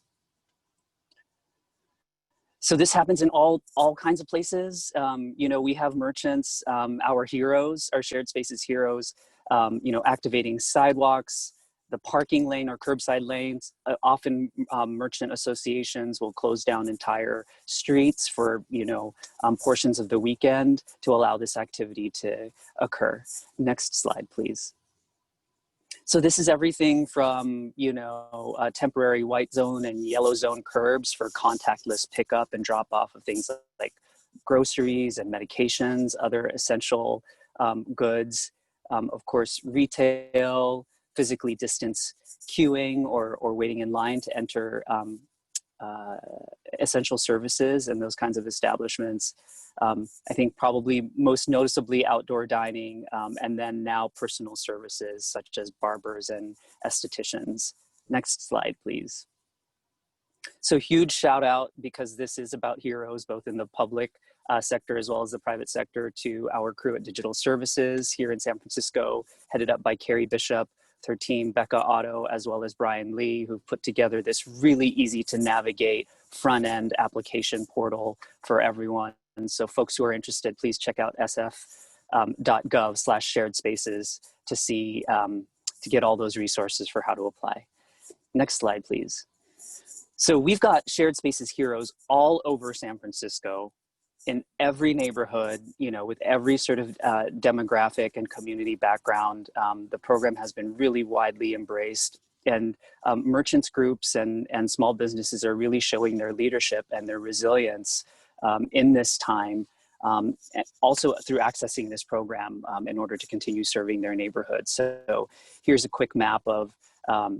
So this happens in all kinds of places. We have merchants, our heroes, our Shared Spaces heroes, activating sidewalks, the parking lane or curbside lanes. Often merchant associations will close down entire streets for portions of the weekend to allow this activity to occur. Next slide, please. So this is everything from a temporary white zone and yellow zone curbs for contactless pickup and drop off of things like groceries and medications, other essential goods. Of course, retail, physically distance queuing or waiting in line to enter essential services and those kinds of establishments. I think probably most noticeably outdoor dining, and then now personal services such as barbers and estheticians. Next slide, please. So huge shout out, because this is about heroes, both in the public sector as well as the private sector, to our crew at Digital Services here in San Francisco, headed up by Carrie Bishop, her team, Becca Otto, as well as Brian Lee, who've put together this really easy to navigate front-end application portal for everyone. And so folks who are interested, please check out sf.gov/shared spaces to see, to get all those resources for how to apply. Next slide, please. So we've got shared spaces heroes all over San Francisco, in every neighborhood, you know, with every sort of demographic and community background. The program has been really widely embraced, and merchants groups and small businesses are really showing their leadership and their resilience in this time, also through accessing this program in order to continue serving their neighborhoods. So here's a quick map of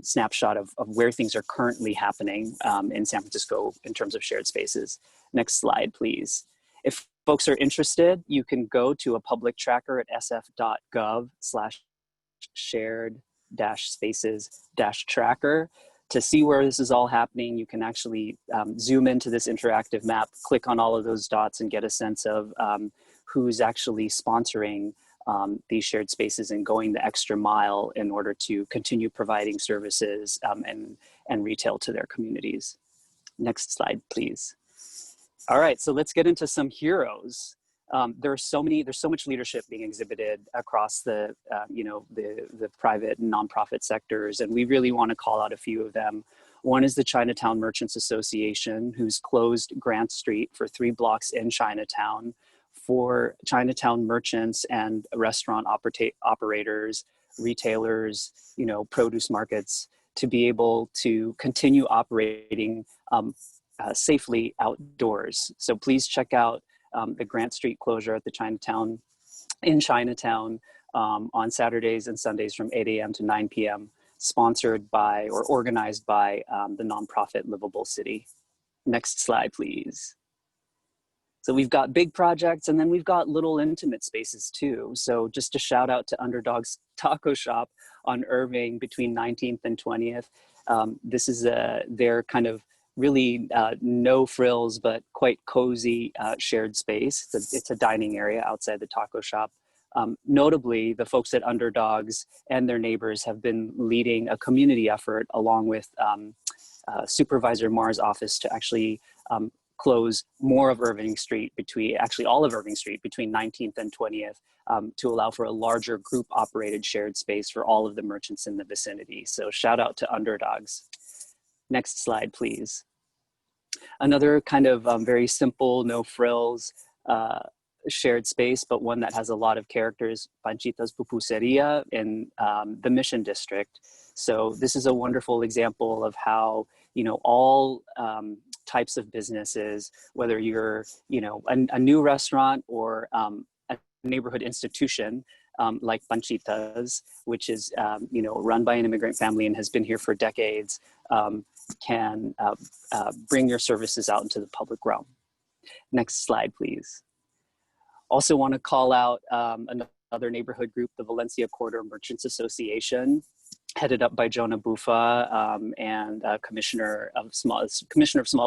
snapshot of where things are currently happening in San Francisco in terms of shared spaces. Next slide, please. If folks are interested, you can go to a public tracker at sf.gov/shared-spaces-tracker to see where this is all happening. You can actually zoom into this interactive map, click on all of those dots, and get a sense of who's actually sponsoring these shared spaces and going the extra mile in order to continue providing services and retail to their communities. Next slide, please. All right, so let's get into some heroes. There's so much leadership being exhibited across the, the private and nonprofit sectors, and we really want to call out a few of them. One is the Chinatown Merchants Association, who's closed Grant Street for 3 blocks in Chinatown for Chinatown merchants and restaurant operators, retailers, produce markets to be able to continue operating safely outdoors. So please check out the Grant Street closure at the Chinatown on Saturdays and Sundays from 8 a.m. to 9 p.m. sponsored by or organized by the nonprofit Livable City. Next slide, please. So we've got big projects, and then we've got little intimate spaces too. So just a shout out to Underdog's Taco Shop on Irving between 19th and 20th. This is their kind of really no frills, but quite cozy shared space. It's a dining area outside the taco shop. Notably, the folks at Underdogs and their neighbors have been leading a community effort along with Supervisor Marr's office to actually close more of Irving Street all of Irving Street between 19th and 20th to allow for a larger group operated shared space for all of the merchants in the vicinity. So shout out to Underdogs. Next slide, please. Another kind of very simple, no frills shared space, but one that has a lot of characters, Panchita's Pupuseria in the Mission District. So this is a wonderful example of how, all types of businesses, whether you're, a new restaurant or a neighborhood institution like Panchita's, which is, run by an immigrant family and has been here for decades, can bring your services out into the public realm. Next slide, please. Also want to call out another neighborhood group, the Valencia Corridor Merchants Association, headed up by Jonah Bufa and Commissioner of Small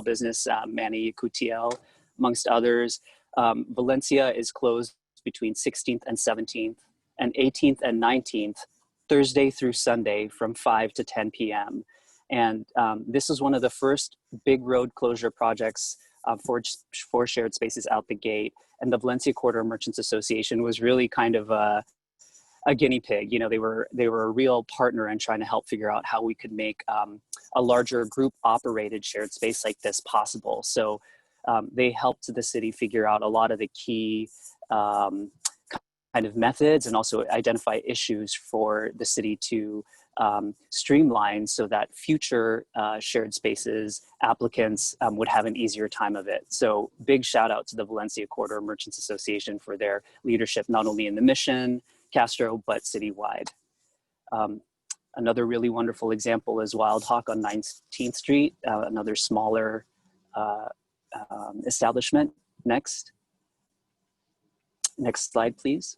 Business, Manny Cutiel, amongst others. Valencia is closed between 16th and 17th and 18th and 19th, Thursday through Sunday from 5 to 10 p.m. And this is one of the first big road closure projects for shared spaces out the gate. And the Valencia Corridor Merchants Association was really kind of a guinea pig. They were a real partner in trying to help figure out how we could make a larger group operated shared space like this possible. So they helped the city figure out a lot of the key kind of methods and also identify issues for the city to streamline so that future shared spaces applicants would have an easier time of it. So big shout out to the Valencia Corridor Merchants Association for their leadership, not only in the Mission, Castro, but citywide. Another really wonderful example is Wild Hawk on 19th Street, another smaller establishment. Next slide, please.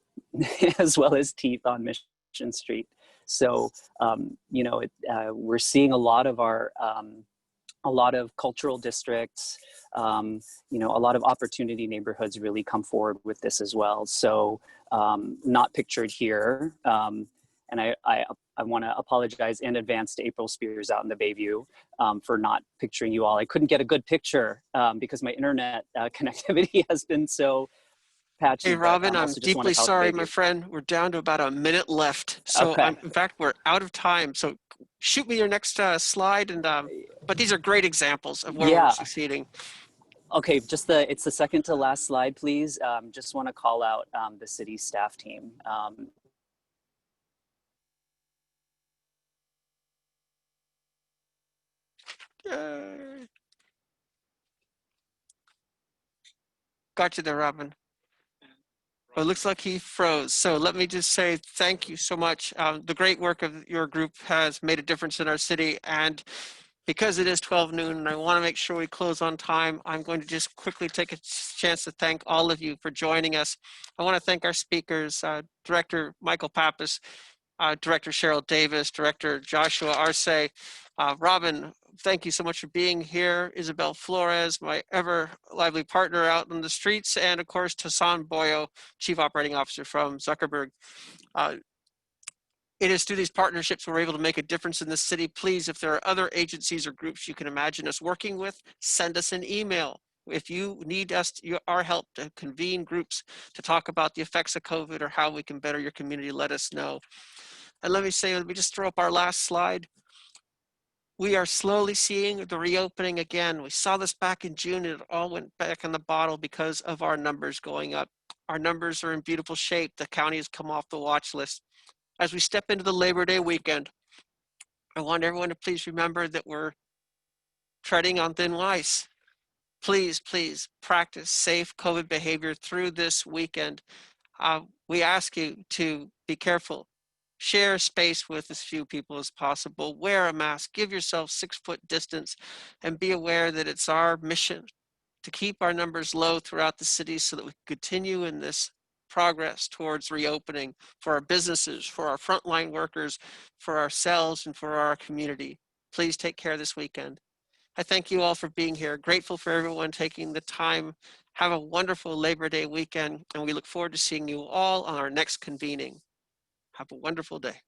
As well as Teeth on Mission Street. So, we're seeing a lot of our, a lot of cultural districts, a lot of opportunity neighborhoods really come forward with this as well. So, not pictured here. And I want to apologize in advance to April Spears out in the Bayview for not picturing you all. I couldn't get a good picture because my internet connectivity has been so patchy. Hey, Robin, I'm deeply sorry, my friend. We're down to about a minute left. So okay. in fact, we're out of time. So shoot me your next slide, and but these are great examples of where we're Yeah. succeeding. Okay, it's the second to last slide, please. Just want to call out the city staff team. Got you there, Robin. Well, it looks like he froze. So let me just say thank you so much. The great work of your group has made a difference in our city. And because it is 12 noon and I want to make sure we close on time, I'm going to just quickly take a chance to thank all of you for joining us. I want to thank our speakers, Director Michael Pappas, Director Sheryl Davis, Director Joshua Arce. Robin, thank you so much for being here. Isabel Flores, my ever lively partner out on the streets, and of course, Tosan Boyo, Chief Operating Officer from Zuckerberg. It is through these partnerships we're able to make a difference in the city. Please, if there are other agencies or groups you can imagine us working with, send us an email. If you need our help to convene groups to talk about the effects of COVID or how we can better your community, let us know. And let me just throw up our last slide. We are slowly seeing the reopening again. We saw this back in June and it all went back in the bottle because of our numbers going up. Our numbers are in beautiful shape. The county has come off the watch list. As we step into the Labor Day weekend, I want everyone to please remember that we're treading on thin ice. Please, please practice safe COVID behavior through this weekend. We ask you to be careful. Share space with as few people as possible. Wear a mask. Give yourself 6-foot distance and be aware that it's our mission to keep our numbers low throughout the city so that we continue in this progress towards reopening for our businesses, for our frontline workers, for ourselves, and for our community. Please take care this weekend. I thank you all for being here. Grateful for everyone taking the time. Have a wonderful Labor Day weekend, and we look forward to seeing you all on our next convening. Have a wonderful day.